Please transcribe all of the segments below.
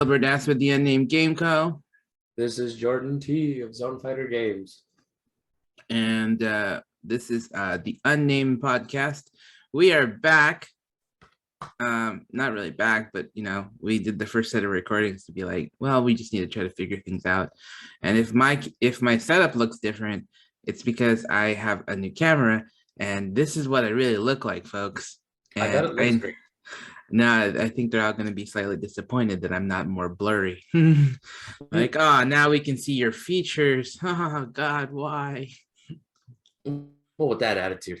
Albert S. with the Unnamed Game Co. This is Jordan T of Zone Fighter Games. And this is the Unnamed podcast. We are back. Not really back, but we did the first set of recordings to be like, well, we just need to try to figure things out. And if my setup looks different, it's because I have a new camera, and this is what I really look like, folks. And I bet it looks great. No, I think they're all going to be slightly disappointed that I'm not more blurry. Like, now we can see your features. Oh, God, why? Well, with that attitude.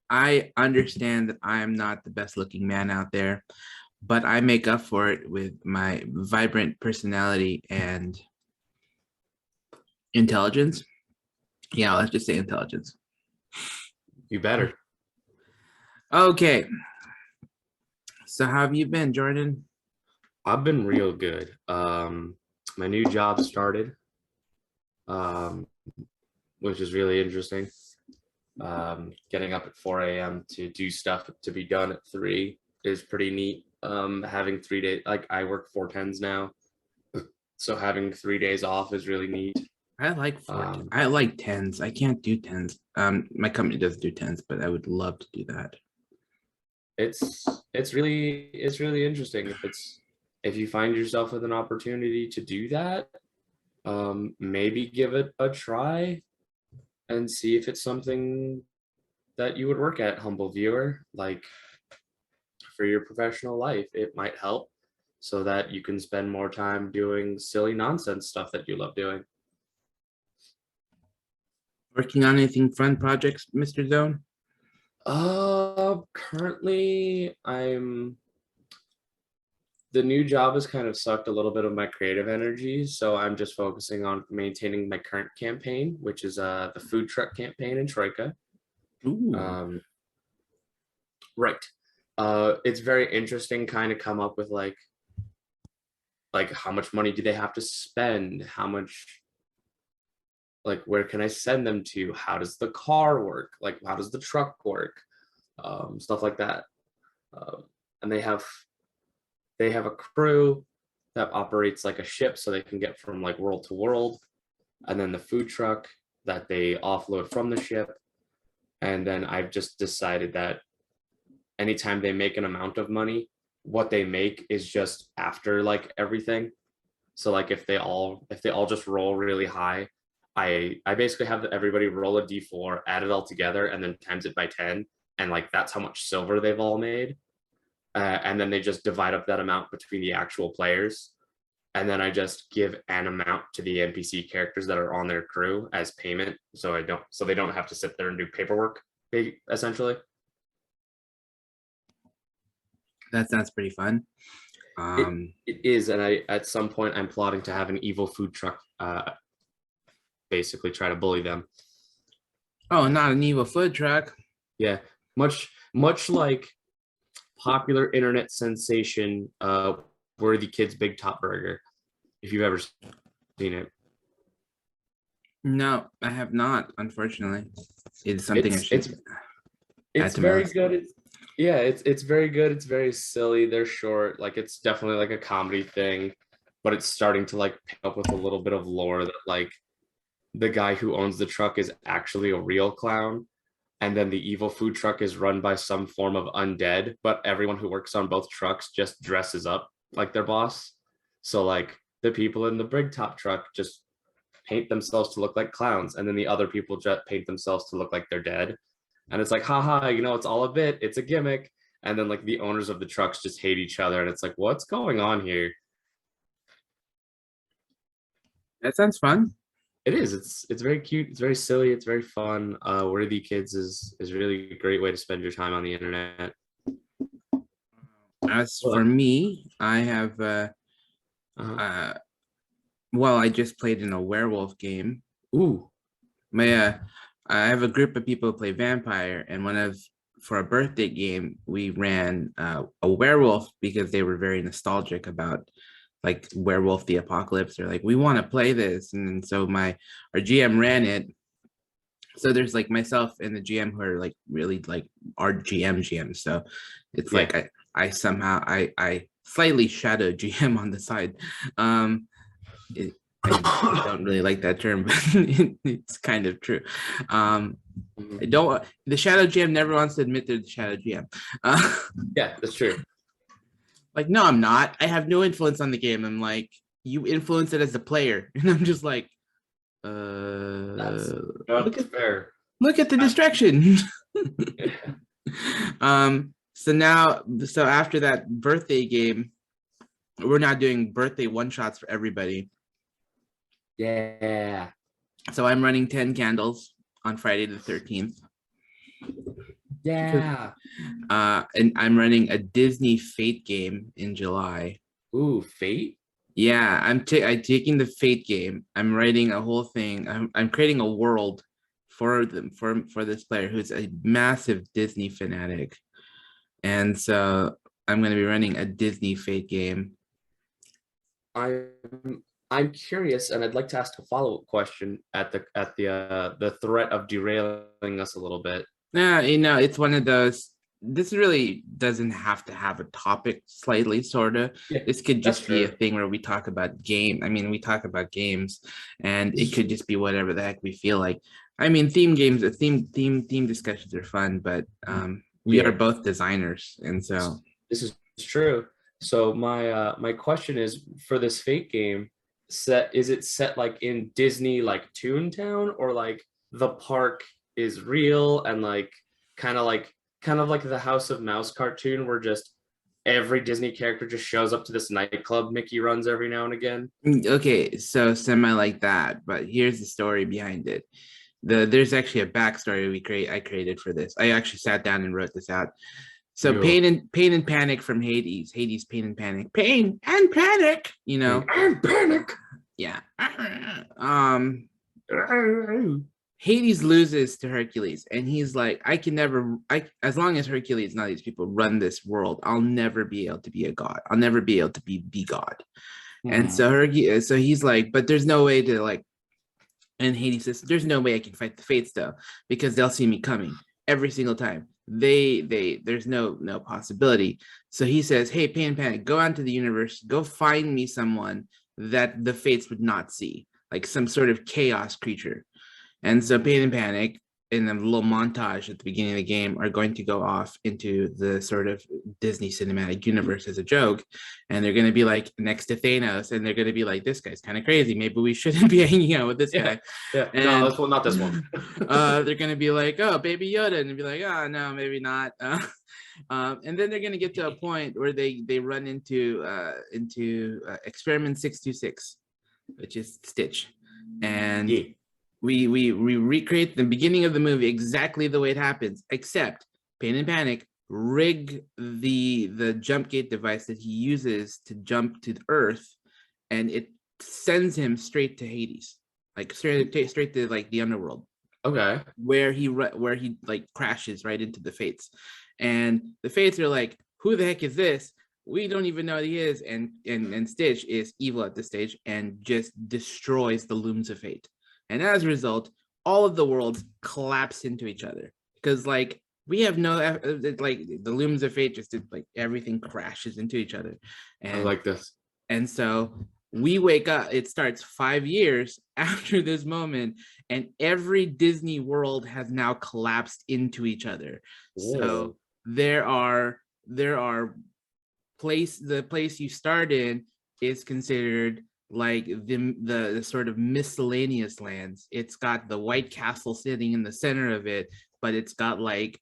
I understand that I am not the best looking man out there, but I make up for it with my vibrant personality and intelligence. Yeah, let's just say intelligence. You better. Okay. So how have you been, Jordan? I've been real good. My new job started, which is really interesting. Getting up at 4 a.m. to do stuff to be done at 3 is pretty neat. Having 3 days, like I work 4/10s now, so having 3 days off is really neat. I like 4. I like 10s. I can't do 10s. My company doesn't do 10s, but I would love to do that. It's really interesting if you find yourself with an opportunity to do that. Maybe give it a try and see if it's something that you would work at, humble viewer. Like, for your professional life, it might help so that you can spend more time doing silly nonsense stuff that you love doing. Working on anything fun projects, Mr. Zone? Currently the new job has kind of sucked a little bit of my creative energy, so I'm just focusing on maintaining my current campaign, which is the food truck campaign in Troika. Ooh. Right. It's very interesting kind of come up with like how much money do they have to spend? How much, like, where can I send them to? How does the car work? Like, how does the truck work? Stuff like that. And they have a crew that operates like a ship, so they can get from like world to world, and then the food truck that they offload from the ship. And then I've just decided that anytime they make an amount of money, what they make is just after like everything. So like if they all just roll really high, I basically have everybody roll a d4, add it all together, and then times it by 10, and like that's how much silver they've all made. And then they just divide up that amount between the actual players. And then I just give an amount to the NPC characters that are on their crew as payment. So they don't have to sit there and do paperwork, essentially. That sounds pretty fun. It is. And at some point I'm plotting to have an evil food truck, basically try to bully them. Oh, not an evil food truck. Yeah. Much like popular internet sensation, Worthy Kids Big Top Burger, if you've ever seen it. No, I have not, unfortunately. It's something it's very good. It's very good. It's very silly. They're short. Like, it's definitely like a comedy thing, but it's starting to like pick up with a little bit of lore that like the guy who owns the truck is actually a real clown. And then the evil food truck is run by some form of undead, but everyone who works on both trucks just dresses up like their boss. So like the people in the big top truck just paint themselves to look like clowns, and then the other people just paint themselves to look like they're dead. And it's like, haha, it's all a bit, it's a gimmick. And then like the owners of the trucks just hate each other, and it's like, what's going on here? That sounds fun. It is. It's very cute. It's very silly. It's very fun. Worthy Kids is really a great way to spend your time on the internet. As for me, I have well, I just played in a werewolf game. Ooh. I have a group of people who play vampire, and for a birthday game, we ran a werewolf because they were very nostalgic about like Werewolf the Apocalypse. They're like, we want to play this. And so our GM ran it. So there's like myself and the GM who are like really like our GM. So it's like I somehow I slightly shadow GM on the side. It, I don't really like that term, but it's kind of true. I don't. The shadow GM never wants to admit they're the shadow GM. Yeah, that's true. Like, no, I'm not. I have no influence on the game. I'm like, you influence it as a player, and I'm just like, That's look at fair. the distraction. So after that birthday game, we're now doing birthday one shots for everybody. Yeah. So I'm running 10 candles on Friday the 13th. Yeah. And I'm running a Disney Fate game in July. Ooh, Fate? Yeah, I'm taking the Fate game. I'm writing a whole thing. I'm creating a world for them for this player who's a massive Disney fanatic. And so I'm going to be running a Disney Fate game. I'm curious, and I'd like to ask a follow-up question at the threat of derailing us a little bit. Yeah, it's one of those. This really doesn't have to have a topic, slightly, sort of. Yeah, This could that's just be a true. thing where we talk about game. I mean, we talk about games, and it could just be whatever the heck we feel like. I mean, theme games, theme discussions are fun, but we are Yeah, both designers, and so this is true. So my question is, for this Fate game, is it set like in Disney, like Toontown, or like the park is real and like kind of like the House of Mouse cartoon where just every Disney character just shows up to this nightclub Mickey runs every now and again? okay, so semi like that. But here's the story behind it. There's actually a backstory I created for this. I actually sat down and wrote this out. So Yo. pain and panic from Hades. Hades, pain and panic. Pain and panic. And panic. Yeah. Hades loses to Hercules, and he's like, I can never, as long as Hercules and all these people run this world, I'll never be able to be a god. I'll never be able to be God. And so so he's like, but there's no way to like, and Hades says, there's no way I can fight the fates though, because they'll see me coming every single time. There's no possibility. So he says, hey, Pain and Panic, go out into the universe, go find me someone that the fates would not see, like some sort of chaos creature. And so Pain and Panic, in a little montage at the beginning of the game, are going to go off into the sort of Disney cinematic universe as a joke. And they're going to be like next to Thanos, and they're going to be like, this guy's kind of crazy. Maybe we shouldn't be hanging out with this guy. Yeah. And, no, this one, not this one. they're going to be like, oh, Baby Yoda. And be like, oh, no, maybe not. And then they're going to get to a point where they run into Experiment 626, which is Stitch. And Yeah. we recreate the beginning of the movie exactly the way it happens, except Pain and Panic rig the jump gate device that he uses to jump to the Earth, and it sends him straight to Hades, like straight to like the underworld. Okay. Where he like crashes right into the Fates, and the Fates are like, who the heck is this? We don't even know what he is, and Stitch is evil at this stage and just destroys the looms of fate. And as a result, all of the worlds collapse into each other because, like, we have no like the looms of fate just like everything crashes into each other. And I like this. And so we wake up. It starts 5 years after this moment, and every Disney world has now collapsed into each other. Whoa. So there are the place you start in is considered like the sort of miscellaneous lands. It's got the White Castle sitting in the center of it, but it's got like,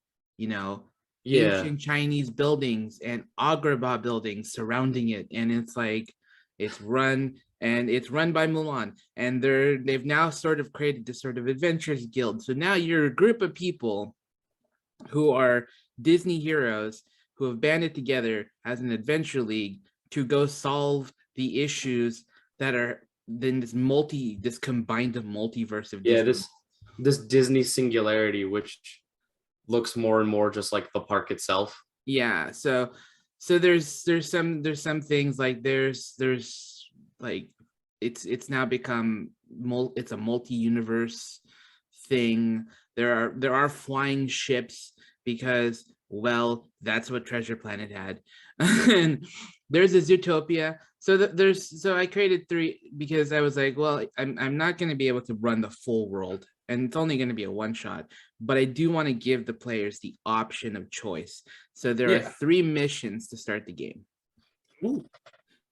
ancient Chinese buildings and Agrabah buildings surrounding it, and it's like it's run by Mulan, and they've now sort of created this sort of adventurers guild. So now you're a group of people who are Disney heroes who have banded together as an adventure league to go solve the issues that are then this combined multiverse of Disney. This Disney singularity, which looks more and more just like the park itself. Yeah, so there's some things like there's like it's now become it's a multi-universe thing. There are flying ships because, well, that's what Treasure Planet had. there's a Zootopia. So so I created 3 because I was like, well, I'm not going to be able to run the full world, and it's only going to be a one shot, but I do want to give the players the option of choice. So there are Yeah. 3 missions to start the game. Ooh.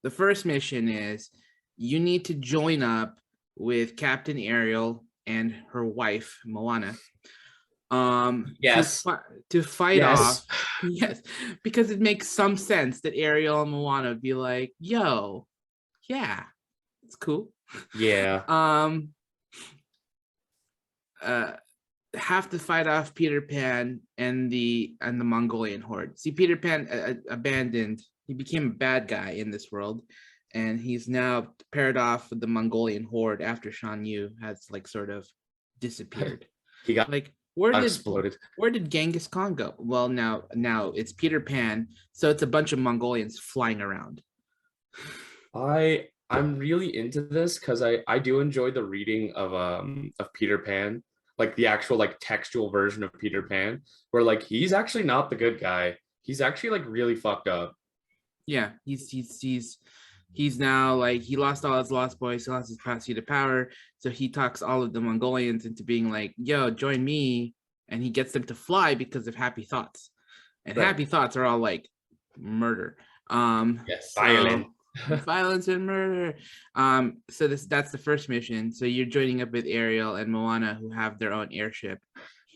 The first mission is you need to join up with Captain Ariel and her wife Moana Yes. to fight off. Yes. Yes, because it makes some sense that Ariel and Moana would be like, yo, yeah, it's cool. Yeah. um uh have to fight off Peter Pan and the Mongolian horde. See, Peter Pan abandoned, he became a bad guy in this world, and he's now paired off with the Mongolian horde after Shan Yu has like sort of disappeared. He got Like exploded. where did Genghis Khan go? Well, now it's Peter Pan, so it's a bunch of Mongolians flying around. I'm really into this because I do enjoy the reading of Peter Pan, like the actual like textual version of Peter Pan, where like he's actually not the good guy. He's actually like really fucked up. Yeah, he's now like, he lost all his lost boys, he lost his capacity to power, so he talks all of the Mongolians into being like, yo, join me, and he gets them to fly because of happy thoughts, and Right. happy thoughts are all like murder. Yes, So violent. violence and murder. So that's the first mission. So you're joining up with Ariel and Moana, who have their own airship.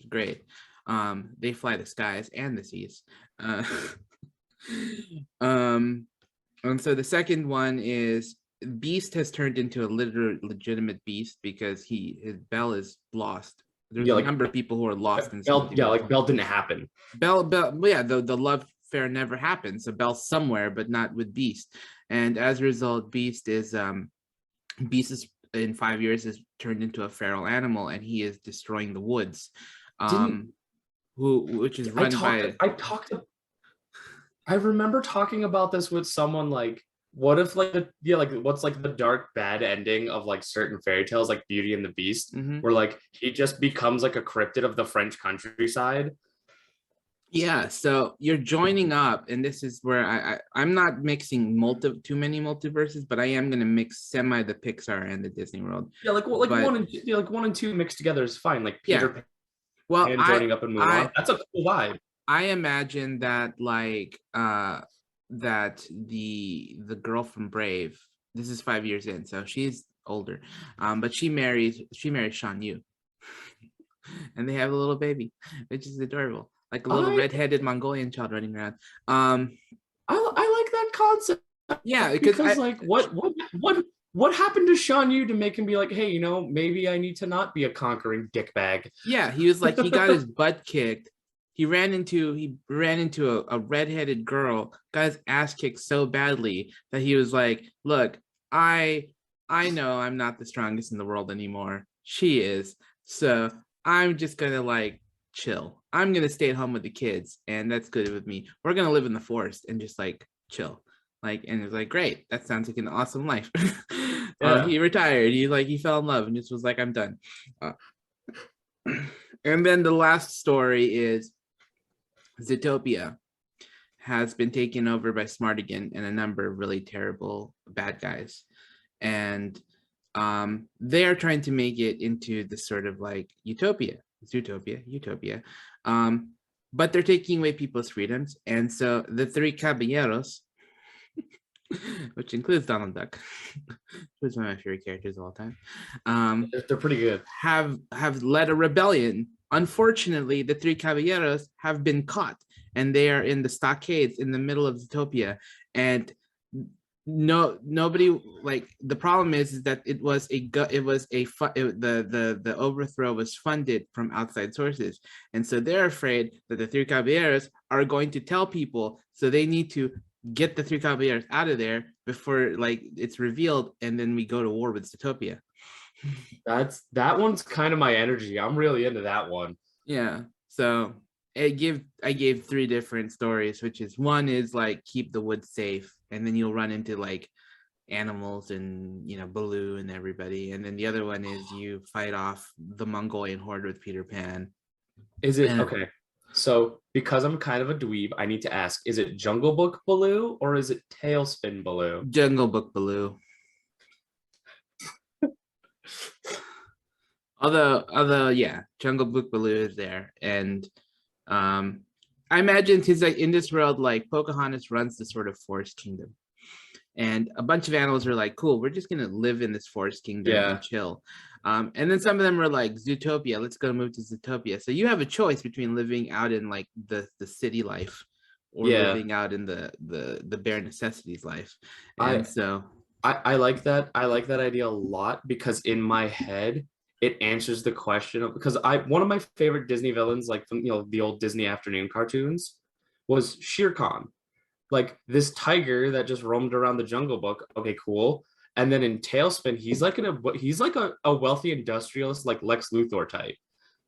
Great. They fly the skies and the seas. And so the second one is Beast has turned into a legitimate beast because his Belle is lost. There's Yeah, a like number of people who are lost in this Bell. Yeah, like multiverse. Bell didn't happen. Belle, well, yeah, the love affair never happened. So Belle's somewhere, but not with Beast. And as a result, Beast is in 5 years is turned into a feral animal, and he is destroying the woods. Didn't Which is run by I remember talking about this with someone like, what if like like what's like the dark bad ending of like certain fairy tales like Beauty and the Beast, where like he just becomes like a cryptid of the French countryside. Yeah, so you're joining up, and this is where I'm not mixing too many multiverses, but I am gonna mix semi the Pixar and the Disney World. Yeah, like one and two mixed together is fine. Like Peter Pan well, joining up and Mulan, that's a cool vibe. I imagine that like that the girl from Brave, this is 5 years in, so she's older, but she marries Shan Yu, and they have a little baby, which is adorable, like a little redheaded Mongolian child running around. I like that concept. Yeah, because like what happened to Shan Yu to make him be like, hey, maybe I need to not be a conquering dickbag. Yeah, he was like, he got his butt kicked. He ran into a redheaded girl, got his ass kicked so badly that he was like, look, I know I'm not the strongest in the world anymore. She is. So I'm just gonna like chill. I'm gonna stay at home with the kids, and that's good with me. We're gonna live in the forest and just like chill. Like, and it's like, great, that sounds like an awesome life. He retired. He fell in love and just was like, I'm done. And then the last story is Zootopia has been taken over by Smartigan and a number of really terrible bad guys. And they're trying to make it into this sort of like utopia. But they're taking away people's freedoms. And so the 3 caballeros, which includes Donald Duck, who's one of my favorite characters of all time, they're pretty good, have led a rebellion. Unfortunately, the 3 caballeros have been caught, and they are in the stockades in the middle of Zootopia. And nobody, like, the problem is that the overthrow was funded from outside sources, and so they're afraid that the 3 caballeros are going to tell people, so they need to get the 3 caballeros out of there before like it's revealed, and then we go to war with Zootopia. That one's kind of my energy. I'm really into that one. Yeah, so I gave 3 different stories, which is, one is like keep the woods safe, and then you'll run into like animals and Baloo and everybody, and then the other one is you fight off the Mongolian horde with Peter Pan. Is it okay? So because I'm kind of a dweeb, I need to ask: is it Jungle Book Baloo or is it Tailspin Baloo? Jungle Book Baloo. Although, yeah, Jungle Book Baloo is there, and um, I imagine because like in this world, like Pocahontas runs the sort of forest kingdom, and a bunch of animals are like, cool, we're just gonna live in this forest kingdom and Yeah, chill. And then some of them are like, Zootopia, let's go move to Zootopia. So you have a choice between living out in like the city life or yeah. living out in the bare necessities life. And I so I like that. I like that idea a lot because in my head, it answers the question of because I one of my favorite Disney villains, like from the old Disney afternoon cartoons, was Shere Khan. Like this tiger that just roamed around the Jungle Book. Okay, cool. And then in Tailspin, he's like a wealthy industrialist, like Lex Luthor type.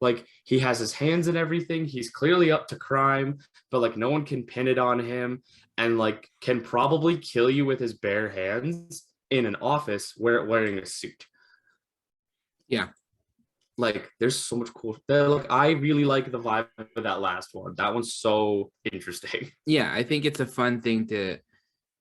Like he has his hands in everything. He's clearly up to crime, but like no one can pin it on him, and like can probably kill you with his bare hands in an office wearing a suit. yeah. Like there's so much cool. Like I really like the vibe of that last one. That one's so interesting. Yeah, I think it's a fun thing to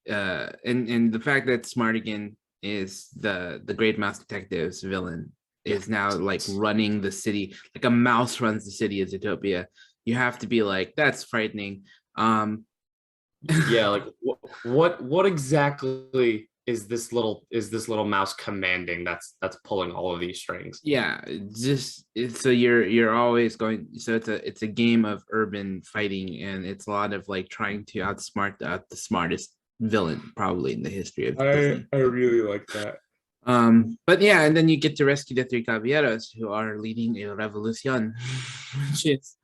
and the fact that Smartigan is the Great Mouse Detective's villain Yeah. is now like running the city, like a mouse runs the city of Zootopia. You have to be like, that's frightening. Um, Yeah, like what exactly is this little mouse commanding that's pulling all of these strings? yeah, so you're always going. So it's a game of urban fighting, and it's a lot of like trying to outsmart the smartest villain probably in the history of Disney. I really like that. But yeah, and then you get to rescue the three caballeros who are leading a revolution, which is,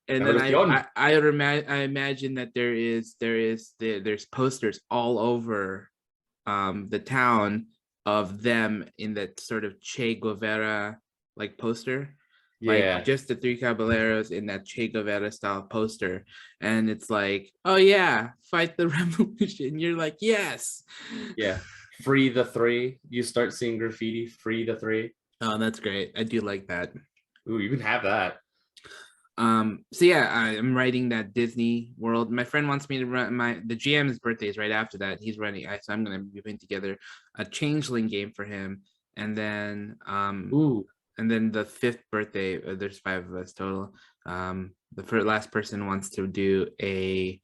and then Revolution. I imagine that there's posters all over the town of them in that sort of Che Guevara like poster, like Yeah, just the three caballeros in that Che Guevara style poster, and it's like, oh yeah, fight the revolution. You're like, yes. yeah. Free the three. You start seeing graffiti. Free the three. Oh, that's great. I do like that. Ooh, you can have that. So yeah, I'm writing that Disney World. My friend wants me to run the GM's birthday is right after that. He's running, so I'm gonna be putting together a changeling game for him, and then Ooh, the fifth birthday, there's five of us total. The first, last person wants to do a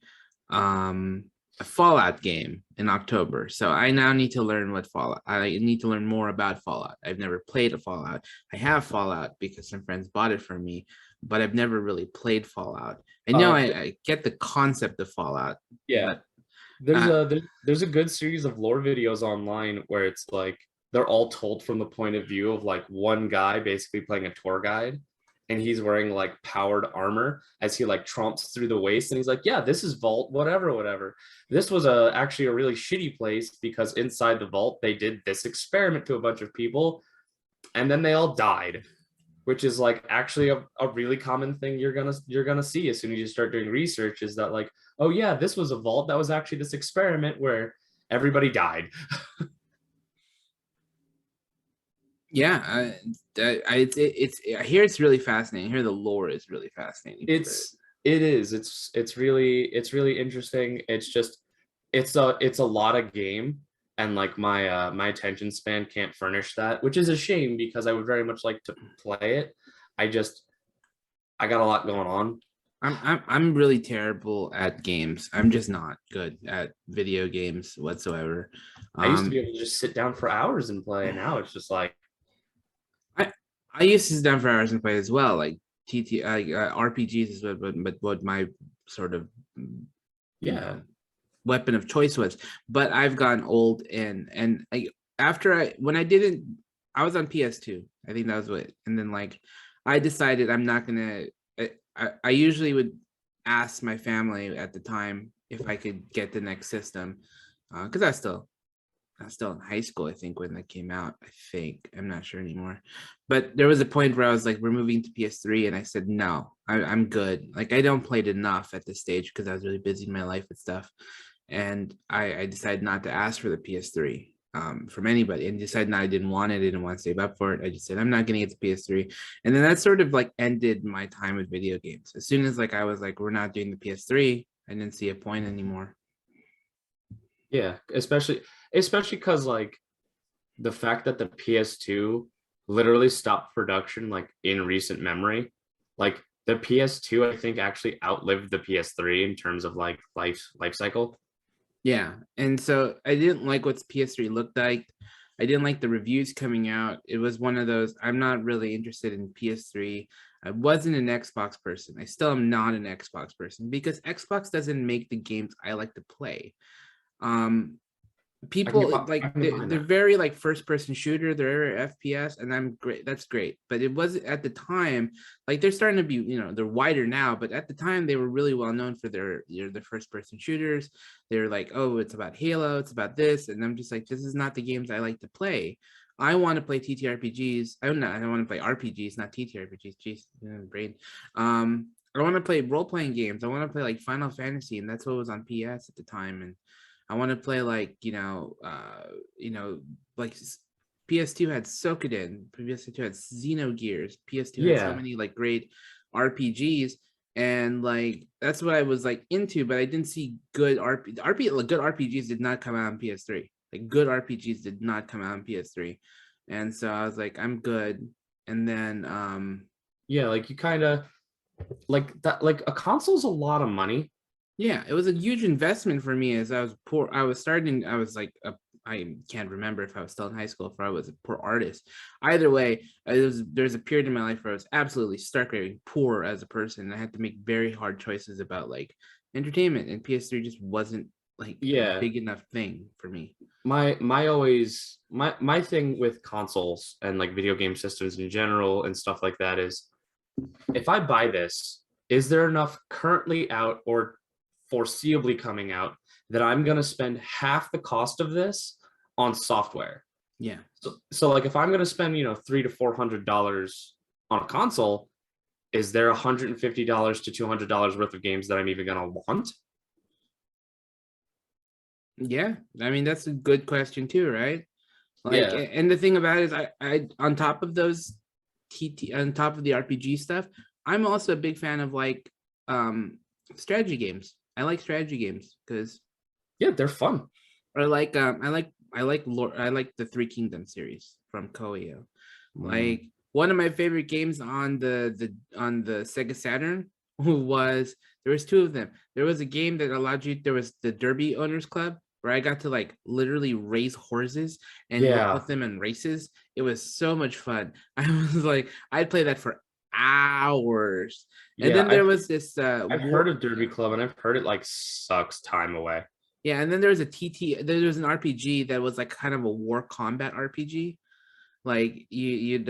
Fallout game in October. So I now need to learn what Fallout. I need to learn more about Fallout. I've never played a Fallout. I have Fallout because some friends bought it for me, but I've never really played Fallout. I know I get the concept of Fallout, yeah. but There's uh, there's a good series of lore videos online where it's like they're all told from the point of view of like one guy basically playing a tour guide, and he's wearing like powered armor as he like tromps through the waste, and he's like, yeah, this is vault whatever whatever. This was actually a really shitty place because inside the vault they did this experiment to a bunch of people, and then they all died, which is like actually a really common thing you're gonna see as soon as you start doing research, is that like, oh yeah, this was a vault that was actually this experiment where everybody died. yeah, I hear it's really fascinating. I hear the lore is really fascinating for it. It's really interesting. It's just it's a lot of game, and like my attention span can't furnish that, which is a shame because I would very much like to play it. I just I got a lot going on. I'm really terrible at games. I'm just not good at video games whatsoever. I used to be Um, able to just sit down for hours and play, and now it's just like, I I used to sit down for hours and play as well, like RPGs is what my sort of you yeah. know weapon of choice was. But I've gotten old, and after when I didn't, I was on PS2. I think that was what, and then like I decided I'm not gonna. I usually would ask my family at the time if I could get the next system, because I was still in high school, I think, when that came out. I think I'm not sure anymore, but there was a point where I was like, "We're moving to PS3," and I said, "No, I'm good. Like, I don't play it enough at this stage because I was really busy in my life and stuff." And I decided not to ask for the PS3. from anybody, and decided no, I didn't want it. I didn't want to save up for it. I just said I'm not getting it to PS3, and then that sort of like ended my time with video games. As soon as like I was like, we're not doing the PS3, I didn't see a point anymore. Yeah, especially because like the fact that the PS2 literally stopped production like in recent memory, like the PS2 I think actually outlived the PS3 in terms of like life cycle. Yeah, and so I didn't like what PS3 looked like. I didn't like the reviews coming out. It was one of those, I'm not really interested in PS3. I wasn't an Xbox person. I still am not an Xbox person because Xbox doesn't make the games I like to play. Um, people I like can get behind they're that. very like first person shooter, they're FPS, and I'm great, that's great, but it was at the time, like they're starting to be, they're wider now, but at the time they were really well known for their first person shooters. They're like, oh, it's about Halo, it's about this, and I'm just like, this is not the games I like to play. I want to play TTRPGs. I want to play RPGs, not TTRPGs. Jeez, brain. I want to play role-playing games. I want to play like Final Fantasy, and that's what was on PS at the time. And I want to play like like PS2 had Sokoden, PS2 had Xenogears, PS2 had so Yeah, many like great RPGs, and like that's what I was like into, but I didn't see good good RPGs did not come out on PS3. Like good RPGs did not come out on PS3, and so I was like, I'm good. And then yeah, like you kind of like that. Like a console's a lot of money. yeah, it was a huge investment for me as I was poor. I was like, I can't remember if I was still in high school or if I was a poor artist. Either way, there's a period in my life where I was absolutely stark raving poor as a person. I had to make very hard choices about like entertainment, and PS3 just wasn't like a Yeah, big enough thing for me. my thing with consoles and like video game systems in general and stuff like that is if I buy this, is there enough currently out or foreseeably coming out that I'm going to spend half the cost of this on software? Yeah. So like if I'm going to spend, $300 to $400 on a console, is there $150 to $200 worth of games that I'm even going to want? Yeah. I mean, that's a good question too, right? Like, Yeah. and the thing about it is, I on top of those on top of the RPG stuff, I'm also a big fan of like strategy games. I like strategy games because, Yeah, they're fun. or like I like the Three Kingdoms series from Koei. Mm. Like one of my favorite games on the Sega Saturn was, there was two of them. There was a game that allowed you, there was the Derby Owners Club where I got to like literally raise horses and Yeah. put them in races. It was so much fun. I was like, I'd play that for hours. And Yeah, then there was this I've heard of Derby Club and I've heard it like sucks time away. yeah, and then there was a there was an RPG that was like kind of a war combat RPG. Like you'd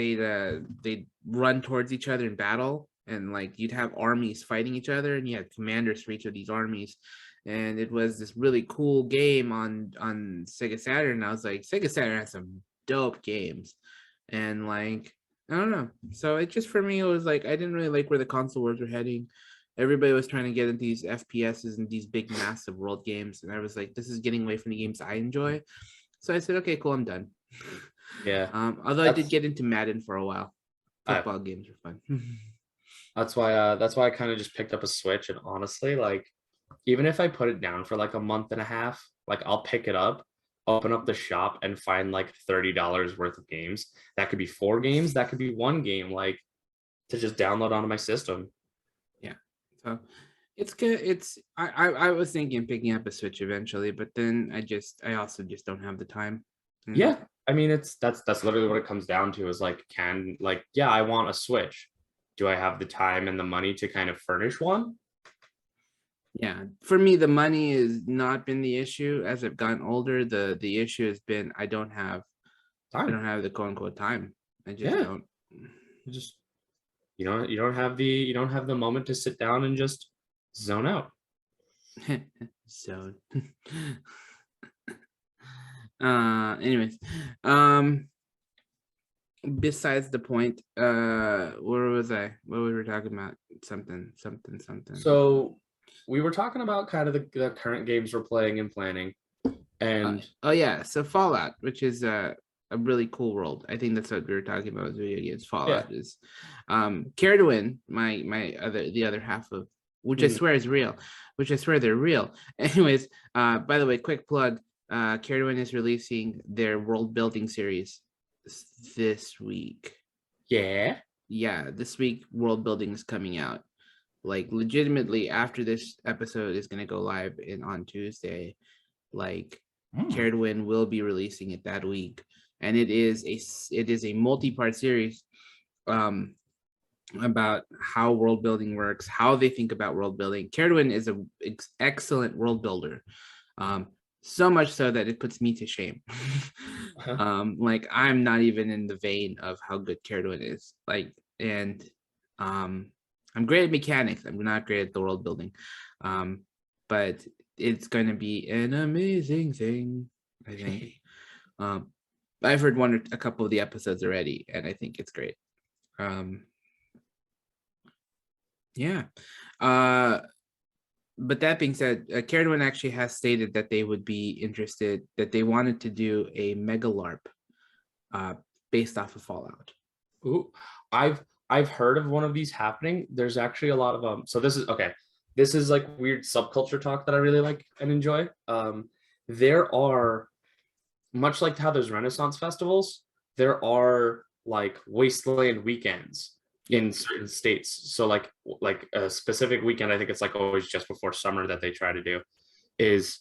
they'd run towards each other in battle, and like you'd have armies fighting each other, and you had commanders for each of these armies. And it was this really cool game on Sega Saturn. And I was like, Sega Saturn has some dope games. And like, I don't know. So it just, for me, it was like I didn't really like where the console wars were heading. Everybody was trying to get into these FPSs and these big massive world games, and I was like, this is getting away from the games I enjoy. So I said, okay, cool, I'm done. Yeah. Although I did That's get into Madden for a while. I Football games are fun. that's why I kind of just picked up a Switch and honestly like even if I put it down for like a month and a half, like I'll pick it up, open up the shop and find like $30 worth of games. That could be 4 games, that could be 1 game like to just download onto my system. Yeah. So it's good. I was thinking picking up a Switch eventually, but then I also just don't have the time. And Yeah. I mean that's literally what it comes down to is like can like yeah, I want a Switch. Do I have the time and the money to kind of furnish one? yeah, for me, the money has not been the issue as I've gotten older. The issue has been I Time. don't have the quote unquote time. I just Yeah. don't. You just you don't have the moment to sit down and just zone out. So anyways, um besides the point, where was I? What we were talking about? Something. So we were talking about kind of the current games we're playing and planning. And oh yeah, so Fallout, which is a really cool world. I think that's what we were talking about with video games. yeah. Fallout is Carradine, my other half of, which I Mhm. swear is real, which I swear they're real. Anyways, by the way, quick plug. Carradine is releasing their world building series this week. Yeah. Yeah, this week world building is coming out. Like legitimately after this episode is gonna go live on Tuesday. Like Carradine will be releasing it that week, and it is a multi-part series um about how world building works, how they think about world building. Carradine is an excellent world builder, um, so much so that it puts me to shame. Uh-huh. Like I'm not even in the vein of how good Carradine is. Like, and I'm great at mechanics. I'm not great at the world building, but it's going to be an amazing thing, I think. I've heard a couple of the episodes already, and I think it's great. Yeah. But that being said, Carradine actually has stated that they would be interested, that they wanted to do a Megalarp uh, based off of Fallout. Ooh, I've heard of one of these happening. There's actually a lot of so this is okay. This is like weird subculture talk that I really like and enjoy. There are, much like how there's Renaissance festivals, there are like wasteland weekends in certain states. So like a specific weekend, I think it's like always just before summer that they try to do, is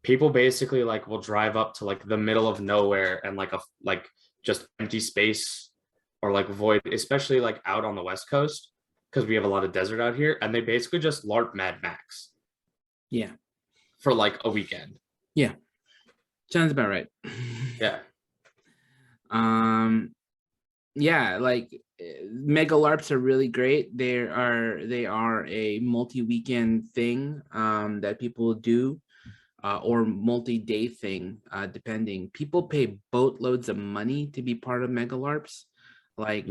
people basically like will drive up to like the middle of nowhere and like just empty space or like void, especially like out on the West Coast because we have a lot of desert out here, and they basically just LARP Mad Max. Yeah. For like a weekend. Yeah. Sounds about right. Yeah. Yeah, like Megalarps are really great. They are a multi-weekend thing that people do, or multi-day thing, depending. People pay boatloads of money to be part of Megalarps, like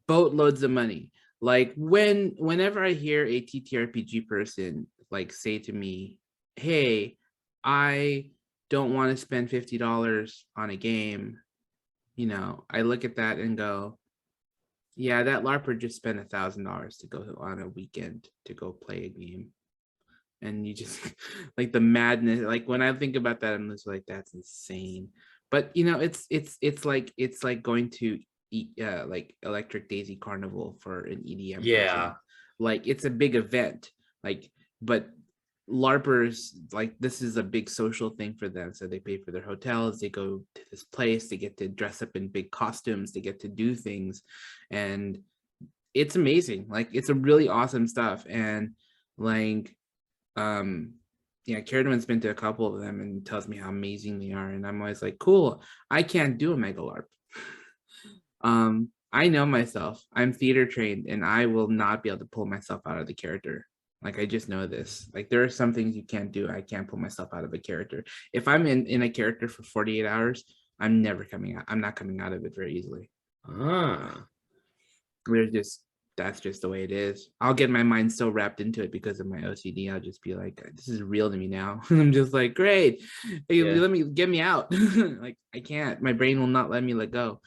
boatloads of money. Like whenever I hear a TTRPG person like say to me, "Hey, I don't want to spend $50 on a game," I look at that and go, yeah, that LARPer just spent $1,000 to go on a weekend to go play a game. And you just like the madness. Like when I think about that, I'm just like, that's insane. But it's like going to eat like Electric Daisy Carnival for an EDM person. Yeah. Like it's a big event. Like, but LARPers, like this is a big social thing for them. So they pay for their hotels, they go to this place, they get to dress up in big costumes, they get to do things. And it's amazing. Like it's a really awesome stuff. And like yeah, Carradine's been to a couple of them and tells me how amazing they are. And I'm always like, cool, I can't do a Megalarp. I know myself. I'm theater trained and I will not be able to pull myself out of the character. Like I just know this. Like there are some things you can't do. I can't pull myself out of a character. If I'm in a character for 48 hours, I'm never coming out. I'm not coming out of it very easily. There's just that's just the way it is. I'll get my mind so wrapped into it because of my OCD. I'll just be like, this is real to me now. I'm just like, great. Hey, Yeah. let me get me out. Like I can't. My brain will not let me let go.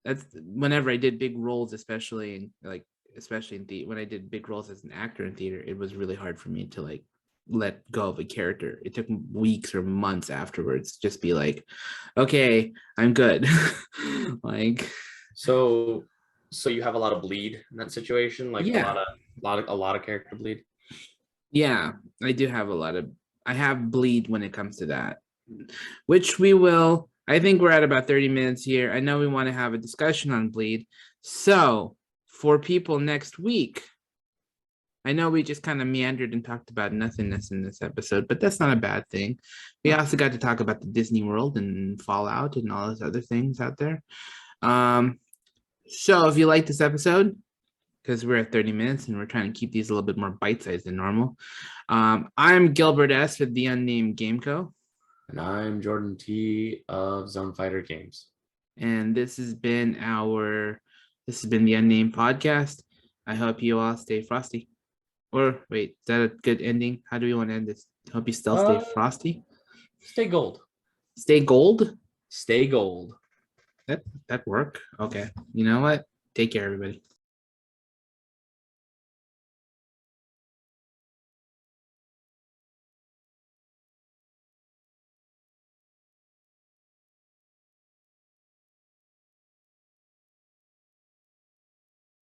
That's whenever I did big roles, especially in when I did big roles as an actor in theater, it was really hard for me to like let go of a character. It took weeks or months afterwards. Just be like, okay, I'm good. Like, So you have a lot of bleed in that situation, like yeah, a lot of character bleed. yeah, I do have I have bleed when it comes to that, which we will. I think we're at about 30 minutes here. I know we want to have a discussion on bleed. So for people next week, I know we just kind of meandered and talked about nothingness in this episode, but that's not a bad thing. We also got to talk about the Disney World and Fallout and all those other things out there. So if you like this episode, because we're at 30 minutes and we're trying to keep these a little bit more bite-sized than normal. I'm Gilbert S. with the Unnamed Game Co. And I'm Jordan T of Zone Fighter Games. And this has been the Unnamed Podcast. I hope you all stay frosty. Or wait, is that a good ending? How do we want to end this? Hope you still stay frosty. Stay gold. Stay gold. Stay gold. That work. Okay. You know what? Take care, everybody.